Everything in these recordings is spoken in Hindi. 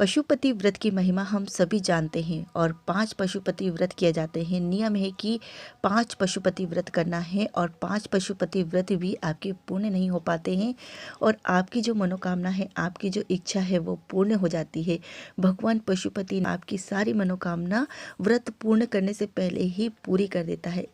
पशुपति व्रत की महिमा हम सभी जानते हैं और 5 पशुपति व्रत किए जाते हैं। नियम है कि 5 पशुपति व्रत करना है और 5 पशुपति व्रत भी आपके पूर्ण नहीं हो पाते हैं और आपकी जो मनोकामना है, आपकी जो इच्छा है वो पूर्ण हो जाती है। भगवान पशुपति आपकी सारी मनोकामना व्रत पूर्ण करने से पहले ही पूरी कर देता है।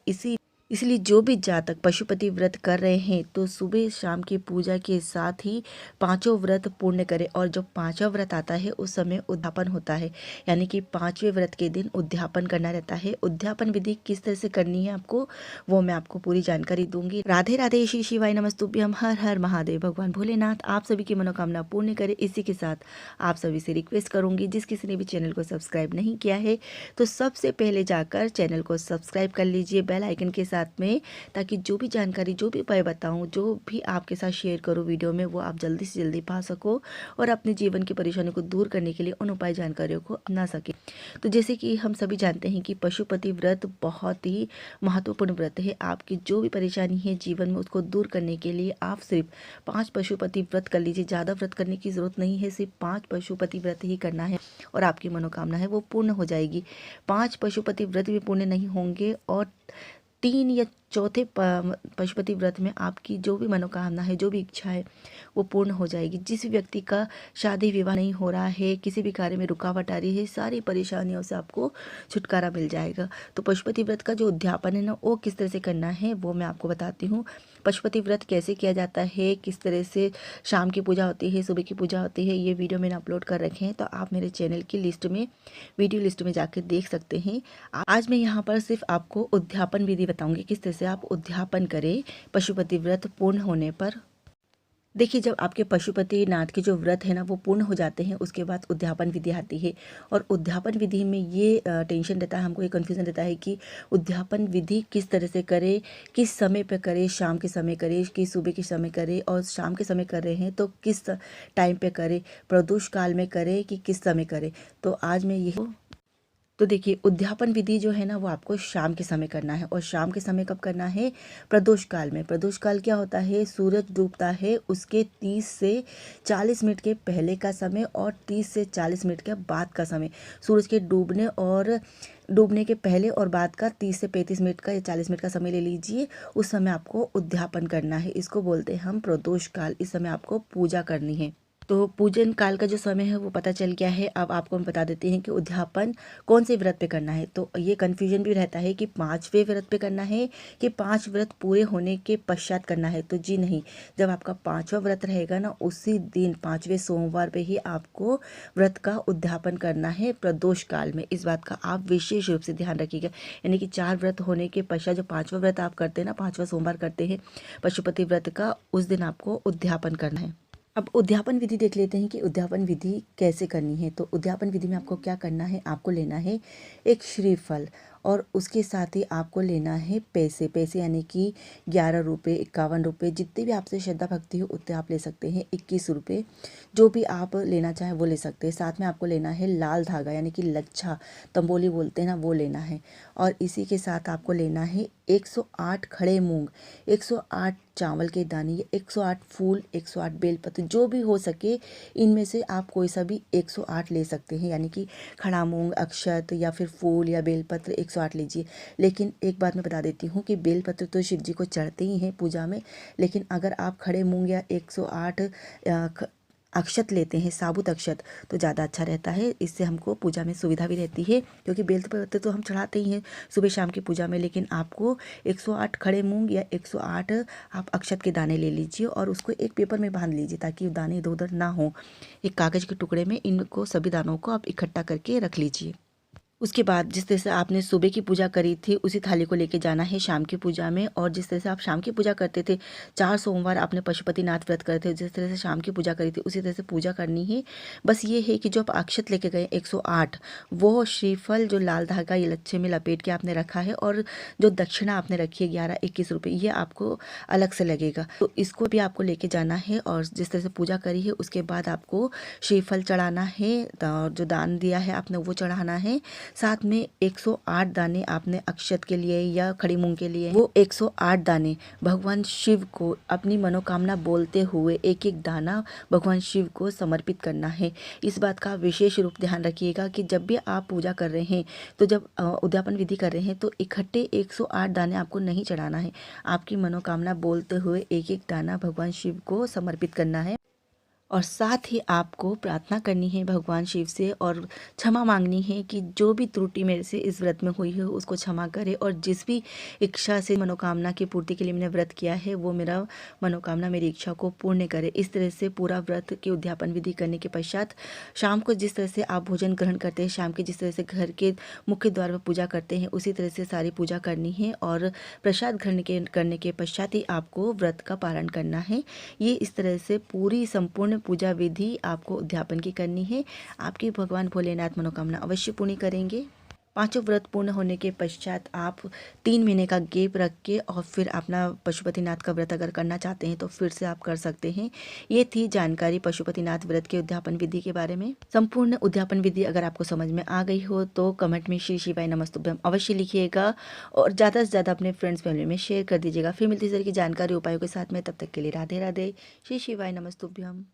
इसलिए जो भी जातक पशुपति व्रत कर रहे हैं तो सुबह शाम की पूजा के साथ ही पांचों व्रत पूर्ण करें। और जब पांचवा व्रत आता है उस समय उद्यापन होता है, यानी कि पांचवें व्रत के दिन उद्यापन करना रहता है। उद्यापन विधि किस तरह से करनी है आपको, वो मैं आपको पूरी जानकारी दूंगी। राधे राधे, श्री शिवाय नमस्तुभ्यम, हर हर महादेव। भगवान भोलेनाथ आप सभी की मनोकामना पूर्ण करे। इसी के साथ आप सभी से रिक्वेस्ट करूंगी, जिस किसी ने भी चैनल को सब्सक्राइब नहीं किया है तो सबसे पहले जाकर चैनल को सब्सक्राइब कर लीजिए बेल आइकन के साथ में, ताकि जो भी जानकारी, जो भी उपाय बताऊं, जो भी आपके साथ शेयर करूं वीडियो में, वो आप जल्दी से जल्दी पा सको और अपने जीवन की परेशानियों को दूर करने के लिए उन उपाय जानकारियों को अपना सके। तो जैसे कि हम सभी जानते हैं कि पशुपति व्रत बहुत ही महत्वपूर्ण व्रत है। आपकी जो भी परेशानी है जीवन में उसको दूर करने के लिए आप सिर्फ 5 पशुपति व्रत कर लीजिए। ज़्यादा व्रत करने की जरूरत नहीं है, सिर्फ 5 पशुपति व्रत ही करना है और आपकी मनोकामना है वो पूर्ण हो जाएगी। 5 पशुपति व्रत भी पूर्ण नहीं होंगे और 3 या चौथे पशुपति व्रत में आपकी जो भी मनोकामना है, जो भी इच्छा है वो पूर्ण हो जाएगी। जिस व्यक्ति का शादी विवाह नहीं हो रहा है, किसी भी कार्य में रुकावट आ रही है, सारी परेशानियों से आपको छुटकारा मिल जाएगा। तो पशुपति व्रत का जो उद्यापन है ना, वो किस तरह से करना है वो मैं आपको बताती हूँ। पशुपति व्रत कैसे किया जाता है, किस तरह से शाम की पूजा होती है, सुबह की पूजा होती है, ये वीडियो मैंने अपलोड कर रखे हैं, तो आप मेरे चैनल की लिस्ट में, वीडियो लिस्ट में जाकर देख सकते हैं। आज मैं यहाँ पर सिर्फ आपको उद्यापन विधि बताऊंगी, किस तरह से आप उद्यापन करें पशुपति व्रत पूर्ण होने पर। देखिए, जब आपके पशुपति नाथ के जो व्रत है ना वो पूर्ण हो जाते हैं, उसके बाद उद्यापन विधि आती है। और उद्यापन विधि में ये टेंशन रहता है, हमको ये कन्फ्यूजन रहता है कि उद्यापन विधि किस तरह से करें, किस समय पे करें, शाम के समय करें कि सुबह के समय करें, और शाम के समय कर रहे हैं तो किस टाइम पे करें, प्रदोष काल में करें कि किस समय करें। तो आज मैं ये तो देखिए, उद्यापन विधि जो है ना वो आपको शाम के समय करना है। और शाम के समय कब करना है? प्रदोष काल में। प्रदोष काल क्या होता है? सूरज डूबता है उसके 30 से 40 मिनट के पहले का समय और 30 से 40 मिनट के बाद का समय। सूरज के डूबने के पहले और बाद का 30 से 35 मिनट का या 40 मिनट का समय ले लीजिए। उस समय आपको उद्यापन करना है, इसको बोलते हैं हम प्रदोष काल। इस समय आपको पूजा करनी है। तो पूजन काल का जो समय है वो पता चल गया है। अब आपको हम बता देते हैं कि उद्यापन कौन से व्रत पे करना है। तो ये कन्फ्यूजन भी रहता है कि 5वें व्रत पे करना है कि 5 व्रत पूरे होने के पश्चात करना है। तो जी नहीं, जब आपका 5वां व्रत रहेगा ना, उसी दिन 5वें सोमवार पे ही आपको व्रत का उद्यापन करना है प्रदोष काल में। इस बात का आप विशेष रूप से ध्यान रखिएगा। यानी कि 4 व्रत होने के पश्चात जो 5वां व्रत आप करते हैं ना, 5वां सोमवार करते हैं पशुपति व्रत का, उस दिन आपको उद्यापन करना है। अब उद्यापन विधि देख लेते हैं कि उद्यापन विधि कैसे करनी है। तो उद्यापन विधि में आपको क्या करना है? आपको लेना है एक श्रीफल और उसके साथ ही आपको लेना है पैसे यानी कि 11 रुपये, 51 रुपये, जितने भी आपसे श्रद्धा भक्ति हो उतने आप ले सकते हैं। 21 रुपये, जो भी आप लेना चाहें वो ले सकते हैं। साथ में आपको लेना है लाल धागा, यानी कि लच्छा, तंबोली बोलते हैं ना, वो लेना है। और इसी के साथ आपको लेना है 108 खड़े मूंग, 108 चावल के दाने, 108 फूल, 108 बेलपत्र, जो भी हो सके इनमें से आप कोई सा भी 108 ले सकते हैं। यानी कि खड़ा मूंग, अक्षत या फिर फूल या बेलपत्र 108 लीजिए। लेकिन एक बात मैं बता देती हूँ कि बेलपत्र तो शिव जी को चढ़ते ही हैं पूजा में, लेकिन अगर आप खड़े मूंग या 108 अक्षत लेते हैं, साबुत अक्षत, तो ज़्यादा अच्छा रहता है। इससे हमको पूजा में सुविधा भी रहती है, क्योंकि बेलपत्र तो हम चढ़ाते ही हैं सुबह शाम की पूजा में। लेकिन आपको 108 खड़े मूंग या 108 आप अक्षत के दाने ले लीजिए और उसको एक पेपर में बांध लीजिए, ताकि दाने इधर उधर ना हो। एक कागज़ के टुकड़े में इनको, सभी दानों को आप इकट्ठा करके रख लीजिए। उसके बाद जिस तरह से आपने सुबह की पूजा करी थी उसी थाली को लेके जाना है शाम की पूजा में। और जिस तरह से आप शाम की पूजा करते थे, 4 सोमवार आपने पशुपति नाथ व्रत करते थे, जिस तरह से शाम की पूजा करी थी उसी तरह से पूजा करनी है। बस ये है कि जो आप अक्षत लेके गए 108, वो श्रीफल जो लाल धागा ये लच्छे में लपेट के आपने रखा है, और जो दक्षिणा आपने रखी है 11-21 रुपये, ये आपको अलग से लगेगा। तो इसको भी आपको लेके जाना है। और जिस तरह से पूजा करी है उसके बाद आपको श्रीफल चढ़ाना है, और जो दान दिया है आपने वो चढ़ाना है। साथ में 108 दाने आपने अक्षत के लिए या खड़ी मूंग के लिए, वो 108 दाने भगवान शिव को अपनी मनोकामना बोलते हुए एक एक दाना भगवान शिव को समर्पित करना है। इस बात का विशेष रूप ध्यान रखिएगा कि जब भी आप पूजा कर रहे हैं, तो जब उद्यापन विधि कर रहे हैं, तो इकट्ठे 108 दाने आपको नहीं चढ़ाना है। आपकी मनोकामना बोलते हुए एक एक दाना भगवान शिव को समर्पित करना है और साथ ही आपको प्रार्थना करनी है भगवान शिव से और क्षमा मांगनी है कि जो भी त्रुटि मेरे से इस व्रत में हुई है उसको क्षमा करे, और जिस भी इच्छा से मनोकामना की पूर्ति के लिए मैंने व्रत किया है वो मेरा मनोकामना मेरी इच्छा को पूर्ण करे। इस तरह से पूरा व्रत की उद्यापन विधि करने के पश्चात शाम को जिस तरह से आप भोजन ग्रहण करते हैं, शाम के जिस तरह से घर के मुख्य द्वार पर पूजा करते हैं, उसी तरह से सारी पूजा करनी है और प्रसाद ग्रहण करने के पश्चात ही आपको व्रत का पालन करना है। ये इस तरह से पूरी संपूर्ण पूजा विधि आपको उद्यापन की करनी है। आपकी भगवान भोलेनाथ मनोकामना अवश्य पूर्ण करेंगे। पांचों व्रत पूर्ण होने के पश्चात आप 3 महीने का गैप रख के और फिर अपना पशुपतिनाथ का व्रत अगर करना चाहते हैं तो फिर से आप कर सकते हैं। ये थी जानकारी पशुपतिनाथ व्रत के उद्यापन विधि के बारे में। संपूर्ण उद्यापन विधि अगर आपको समझ में आ गई हो तो कमेंट में श्री शिवाय नमस्तुभ्यम अवश्य लिखिएगा और ज़्यादा से ज़्यादा अपने फ्रेंड्स फैमिली में शेयर कर दीजिएगा। फिर मिलती इस तरह की जानकारी उपायों के साथ में, तब तक के लिए राधे राधे। श्री शिवाय नमस्तुभ्यम।